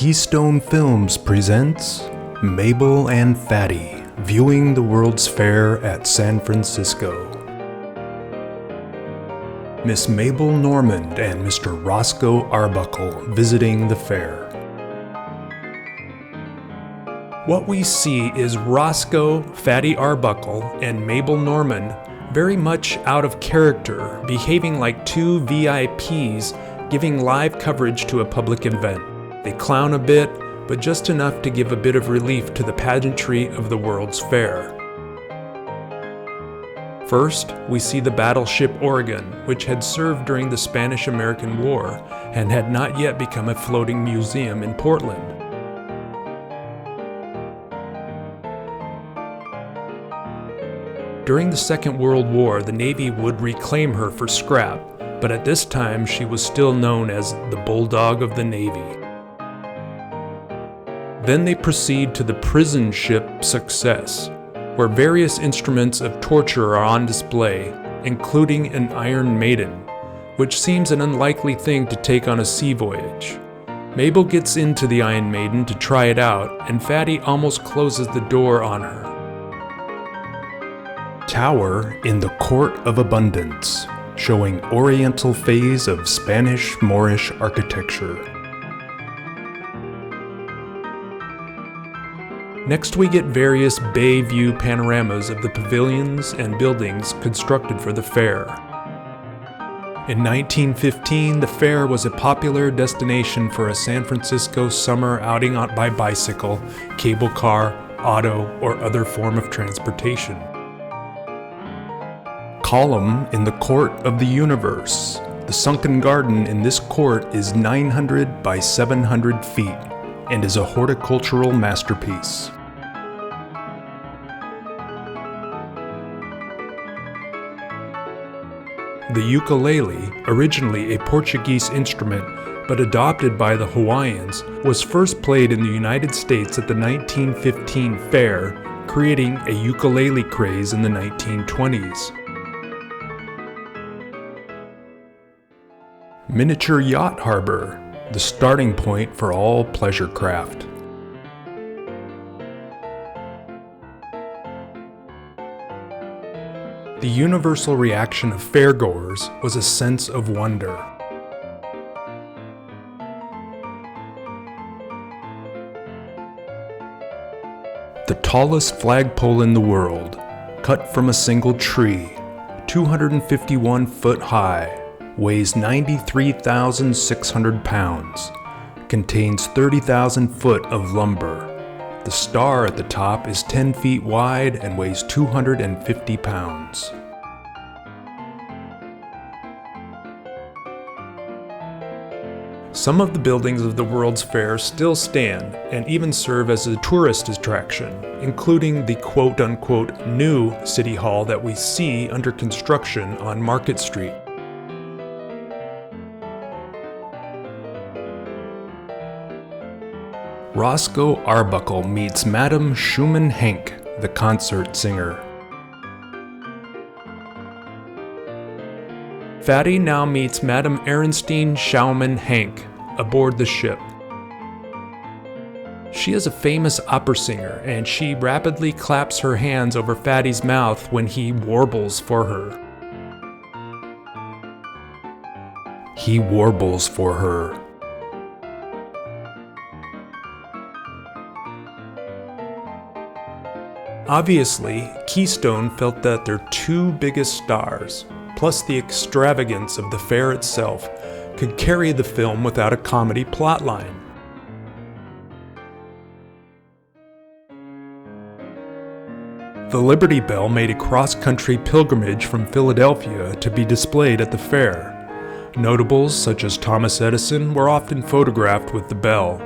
Keystone Films presents Mabel and Fatty viewing the World's Fair at San Francisco. Miss Mabel Normand and Mr. Roscoe Arbuckle visiting the fair. What we see is Roscoe, Fatty Arbuckle, and Mabel Normand very much out of character, behaving like two VIPs giving live coverage to a public event. They clown a bit, but just enough to give a bit of relief to the pageantry of the World's Fair. First, we see the battleship Oregon, which had served during the Spanish-American War and had not yet become a floating museum in Portland. During the Second World War, the Navy would reclaim her for scrap, but at this time she was still known as the Bulldog of the Navy. Then they proceed to the prison ship Success, where various instruments of torture are on display, including an Iron Maiden, which seems an unlikely thing to take on a sea voyage. Mabel gets into the Iron Maiden to try it out, and Fatty almost closes the door on her. Tower in the Court of Abundance, showing Oriental phase of Spanish Moorish architecture. Next we get various bay view panoramas of the pavilions and buildings constructed for the fair. In 1915, the fair was a popular destination for a San Francisco summer outing by bicycle, cable car, auto, or other form of transportation. Column in the Court of the Universe. The sunken garden in this court is 900 by 700 feet and is a horticultural masterpiece. The ukulele, originally a Portuguese instrument but adopted by the Hawaiians, was first played in the United States at the 1915 fair, creating a ukulele craze in the 1920s. Miniature Yacht Harbor, the starting point for all pleasure craft. The universal reaction of fairgoers was a sense of wonder. The tallest flagpole in the world, cut from a single tree, 251 foot high, weighs 93,600 pounds, contains 30,000 foot of lumber. The star at the top is 10 feet wide and weighs 250 pounds. Some of the buildings of the World's Fair still stand and even serve as a tourist attraction, including the quote-unquote new City Hall that we see under construction on Market Street. Roscoe Arbuckle meets Madame Schumann Henk, the concert singer. Fatty now meets Madame Ernestine Schaumann Henk aboard the ship. She is a famous opera singer, and she rapidly claps her hands over Fatty's mouth when he warbles for her. He warbles for her. Obviously, Keystone felt that their two biggest stars, plus the extravagance of the fair itself, could carry the film without a comedy plotline. The Liberty Bell made a cross-country pilgrimage from Philadelphia to be displayed at the fair. Notables such as Thomas Edison were often photographed with the bell.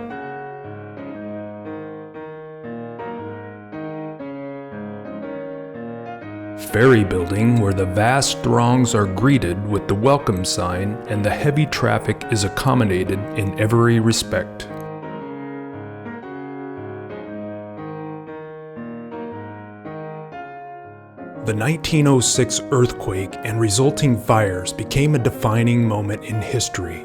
Ferry building, where the vast throngs are greeted with the welcome sign and the heavy traffic is accommodated in every respect. The 1906 earthquake and resulting fires became a defining moment in history.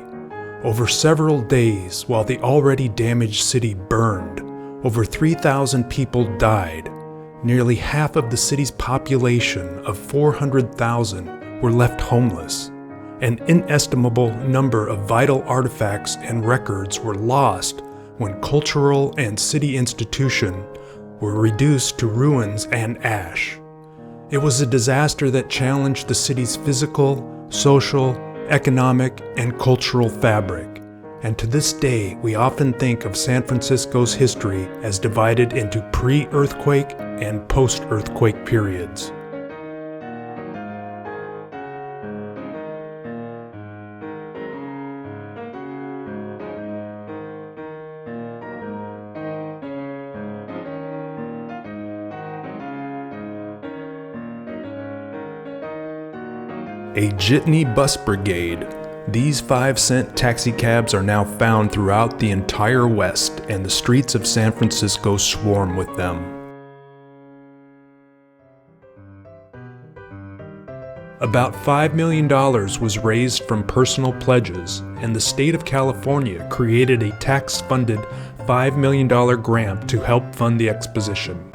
Over several days, while the already damaged city burned, over 3,000 people died. Nearly half of the city's population of 400,000 were left homeless. An inestimable number of vital artifacts and records were lost when cultural and city institutions were reduced to ruins and ash. It was a disaster that challenged the city's physical, social, economic, and cultural fabric. And to this day, we often think of San Francisco's history as divided into pre-earthquake and post-earthquake periods. A jitney bus brigade. These 5-cent taxicabs are now found throughout the entire West, and the streets of San Francisco swarm with them. About $5 million was raised from personal pledges, and the state of California created a tax-funded $5 million grant to help fund the exposition.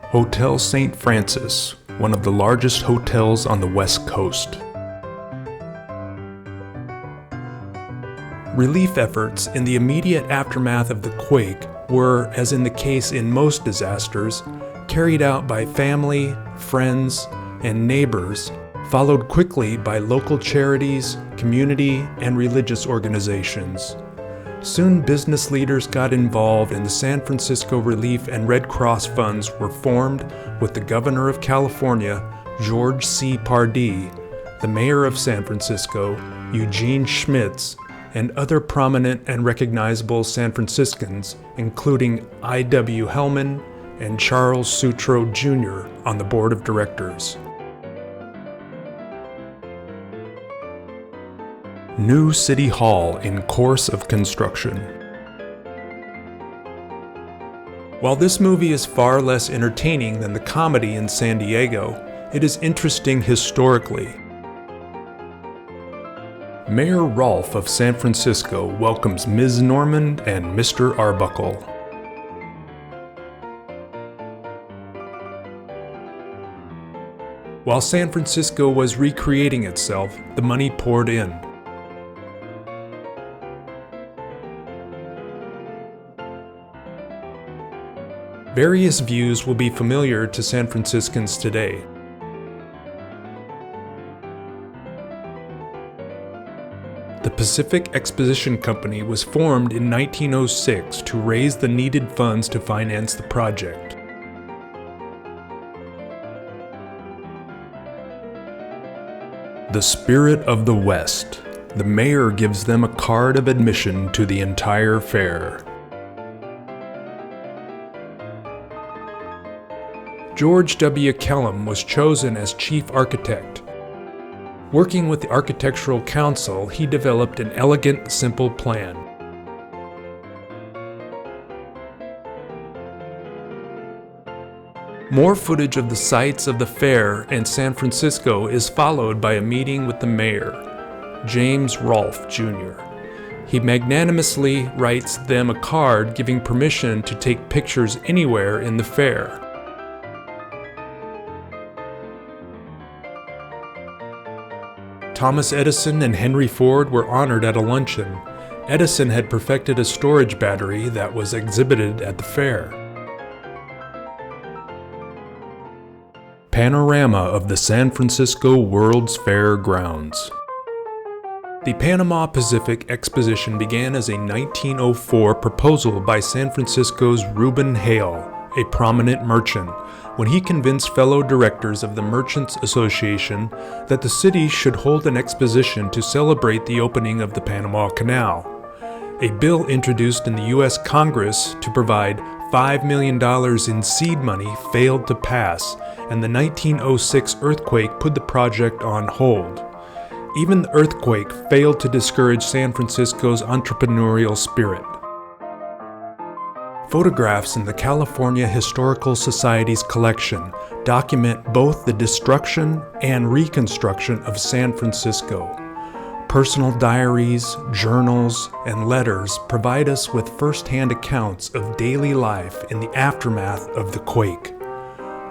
Hotel St. Francis, one of the largest hotels on the West Coast. Relief efforts in the immediate aftermath of the quake were, as in the case in most disasters, carried out by family, friends, and neighbors, followed quickly by local charities, community, and religious organizations. Soon business leaders got involved, and the San Francisco Relief and Red Cross funds were formed with the governor of California, George C. Pardee, the mayor of San Francisco, Eugene Schmitz, and other prominent and recognizable San Franciscans, including I.W. Hellman and Charles Sutro Jr. on the board of directors. New City Hall in course of construction. While this movie is far less entertaining than the comedy in San Diego, it is interesting historically. Mayor Rolfe of San Francisco welcomes Ms. Norman and Mr. Arbuckle. While San Francisco was recreating itself, the money poured in. Various views will be familiar to San Franciscans today. The Pacific Exposition Company was formed in 1906 to raise the needed funds to finance the project. The Spirit of the West. The mayor gives them a card of admission to the entire fair. George W. Kellum was chosen as chief architect. Working with the Architectural Council, he developed an elegant, simple plan. More footage of the sights of the fair and San Francisco is followed by a meeting with the mayor, James Rolfe Jr. He magnanimously writes them a card giving permission to take pictures anywhere in the fair. Thomas Edison and Henry Ford were honored at a luncheon. Edison had perfected a storage battery that was exhibited at the fair. Panorama of the San Francisco World's Fair grounds. The Panama Pacific Exposition began as a 1904 proposal by San Francisco's Reuben Hale, a prominent merchant, when he convinced fellow directors of the Merchants Association that the city should hold an exposition to celebrate the opening of the Panama Canal. A bill introduced in the U.S. Congress to provide $5 million in seed money failed to pass, and the 1906 earthquake put the project on hold. Even the earthquake failed to discourage San Francisco's entrepreneurial spirit. Photographs in the California Historical Society's collection document both the destruction and reconstruction of San Francisco. Personal diaries, journals, and letters provide us with first-hand accounts of daily life in the aftermath of the quake.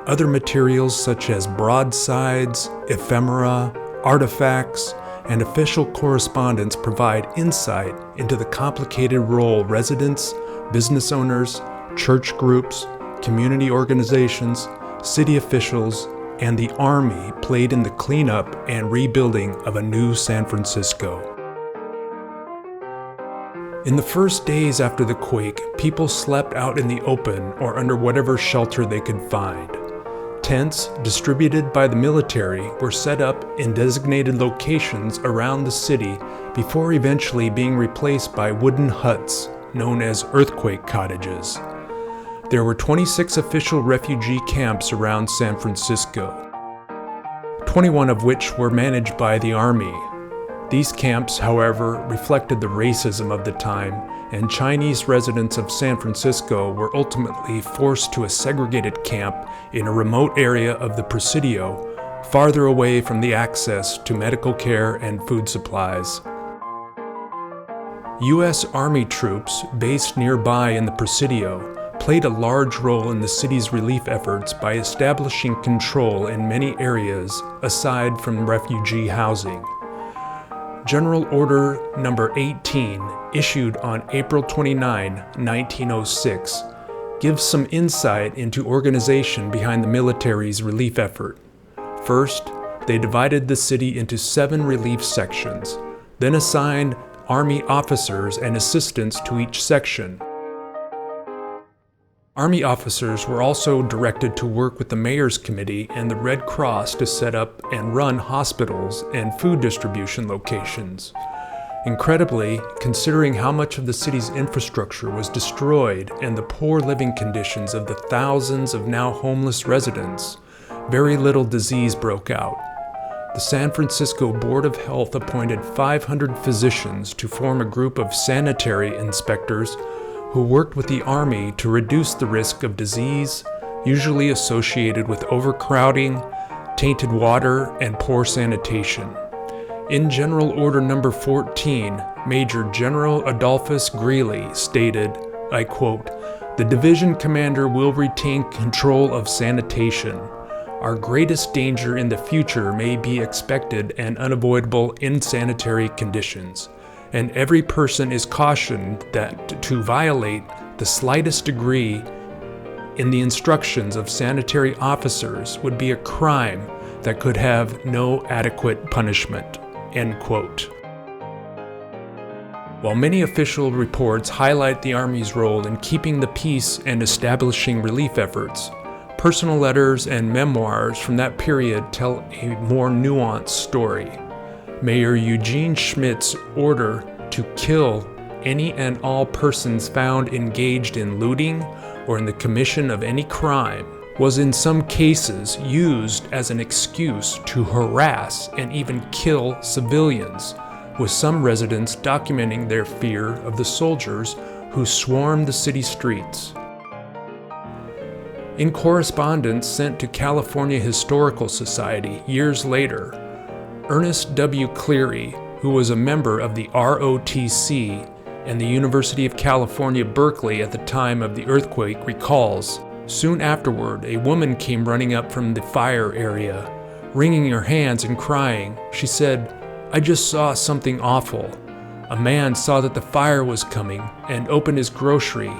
Other materials such as broadsides, ephemera, artifacts, and official correspondence provide insight into the complicated role residents, business owners, church groups, community organizations, city officials, and the Army played in the cleanup and rebuilding of a new San Francisco. In the first days after the quake, people slept out in the open or under whatever shelter they could find. Tents, distributed by the military, were set up in designated locations around the city before eventually being replaced by wooden huts known as earthquake cottages. There were 26 official refugee camps around San Francisco, 21 of which were managed by the Army. These camps, however, reflected the racism of the time, and Chinese residents of San Francisco were ultimately forced to a segregated camp in a remote area of the Presidio, farther away from the access to medical care and food supplies. U.S. Army troops based nearby in the Presidio played a large role in the city's relief efforts by establishing control in many areas aside from refugee housing. General Order No. 18, issued on April 29, 1906, gives some insight into organization behind the military's relief effort. First, they divided the city into 7 relief sections, then assigned Army officers and assistants to each section. Army officers were also directed to work with the Mayor's Committee and the Red Cross to set up and run hospitals and food distribution locations. Incredibly, considering how much of the city's infrastructure was destroyed and the poor living conditions of the thousands of now homeless residents, very little disease broke out. The San Francisco Board of Health appointed 500 physicians to form a group of sanitary inspectors who worked with the Army to reduce the risk of disease, usually associated with overcrowding, tainted water, and poor sanitation. In General Order No. 14, Major General Adolphus Greeley stated, I quote, "The division commander will retain control of sanitation. Our greatest danger in the future may be expected and unavoidable insanitary conditions, and every person is cautioned that to violate the slightest degree in the instructions of sanitary officers would be a crime that could have no adequate punishment." End quote. While many official reports highlight the Army's role in keeping the peace and establishing relief efforts, personal letters and memoirs from that period tell a more nuanced story. Mayor Eugene Schmidt's order to kill any and all persons found engaged in looting or in the commission of any crime was in some cases used as an excuse to harass and even kill civilians, with some residents documenting their fear of the soldiers who swarmed the city streets. In correspondence sent to California Historical Society years later, Ernest W. Cleary, who was a member of the ROTC and the University of California, Berkeley at the time of the earthquake, recalls, soon afterward, a woman came running up from the fire area, wringing her hands and crying. She said, "I just saw something awful. A man saw that the fire was coming and opened his grocery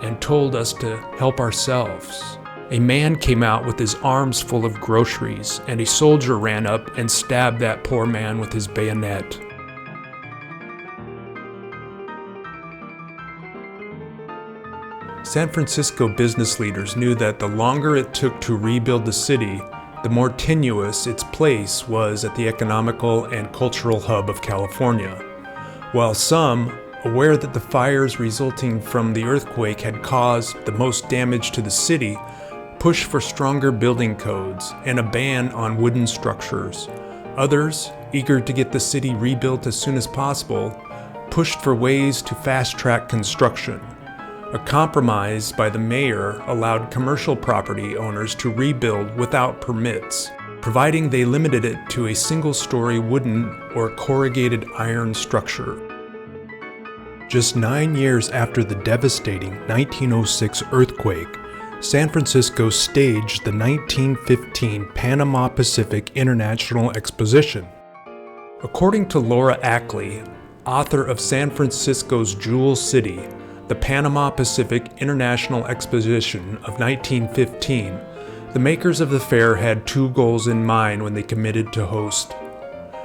and told us to help ourselves. A man came out with his arms full of groceries, and a soldier ran up and stabbed that poor man with his bayonet." San Francisco business leaders knew that the longer it took to rebuild the city, the more tenuous its place was at the economical and cultural hub of California. While some, aware that the fires resulting from the earthquake had caused the most damage to the city, pushed for stronger building codes and a ban on wooden structures, others, eager to get the city rebuilt as soon as possible, pushed for ways to fast-track construction. A compromise by the mayor allowed commercial property owners to rebuild without permits. providing they limited it to a single-story wooden or corrugated iron structure. Just 9 years after the devastating 1906 earthquake, San Francisco staged the 1915 Panama Pacific International Exposition. According to Laura Ackley, author of San Francisco's Jewel City, the Panama Pacific International Exposition of 1915, the makers of the fair had two goals in mind when they committed to host: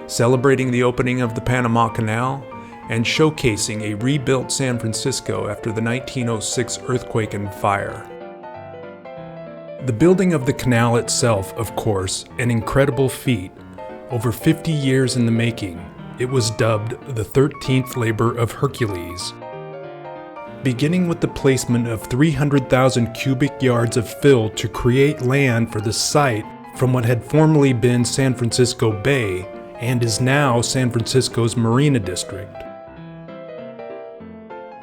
celebrating the opening of the Panama Canal and showcasing a rebuilt San Francisco after the 1906 earthquake and fire. The building of the canal itself, of course, an incredible feat. Over 50 years in the making, it was dubbed the 13th labor of Hercules. Beginning with the placement of 300,000 cubic yards of fill to create land for the site from what had formerly been San Francisco Bay and is now San Francisco's Marina District.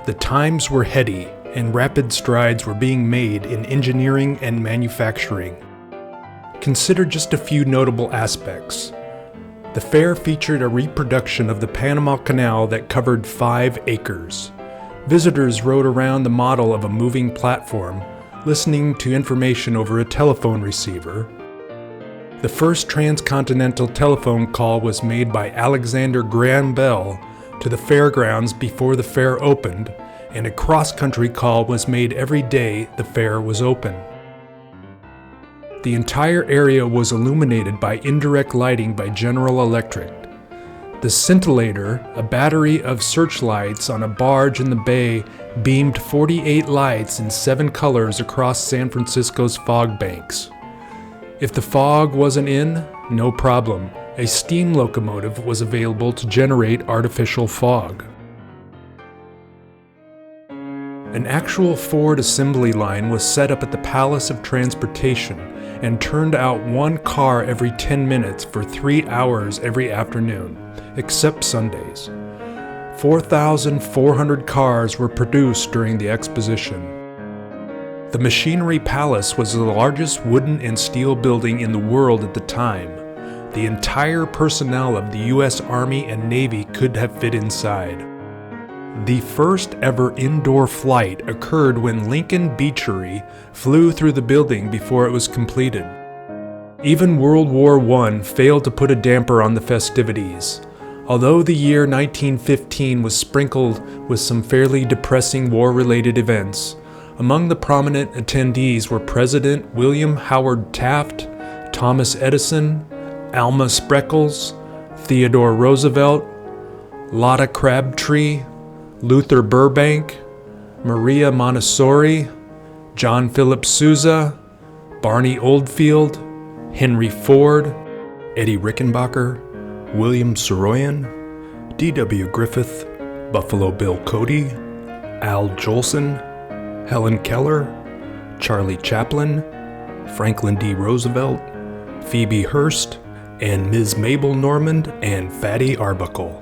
The times were heady, and rapid strides were being made in engineering and manufacturing. Consider just a few notable aspects. The fair featured a reproduction of the Panama Canal that covered 5 acres. Visitors rode around the model of a moving platform, listening to information over a telephone receiver. The first transcontinental telephone call was made by Alexander Graham Bell to the fairgrounds before the fair opened, and a cross-country call was made every day the fair was open. The entire area was illuminated by indirect lighting by General Electric. The scintillator, a battery of searchlights on a barge in the bay, beamed 48 lights in 7 colors across San Francisco's fog banks. If the fog wasn't in, no problem. A steam locomotive was available to generate artificial fog. An actual Ford assembly line was set up at the Palace of Transportation and turned out 1 car every 10 minutes for 3 hours every afternoon, except Sundays. 4,400 cars were produced during the exposition. The Machinery Palace was the largest wooden and steel building in the world at the time. The entire personnel of the U.S. Army and Navy could have fit inside. The first ever indoor flight occurred when Lincoln Beachery flew through the building before it was completed. Even World War I failed to put a damper on the festivities. Although the year 1915 was sprinkled with some fairly depressing war-related events, among the prominent attendees were President William Howard Taft, Thomas Edison, Alma Spreckels, Theodore Roosevelt, Lotta Crabtree, Luther Burbank, Maria Montessori, John Philip Sousa, Barney Oldfield, Henry Ford, Eddie Rickenbacker, William Saroyan, D.W. Griffith, Buffalo Bill Cody, Al Jolson, Helen Keller, Charlie Chaplin, Franklin D. Roosevelt, Phoebe Hearst, and Ms. Mabel Normand and Fatty Arbuckle.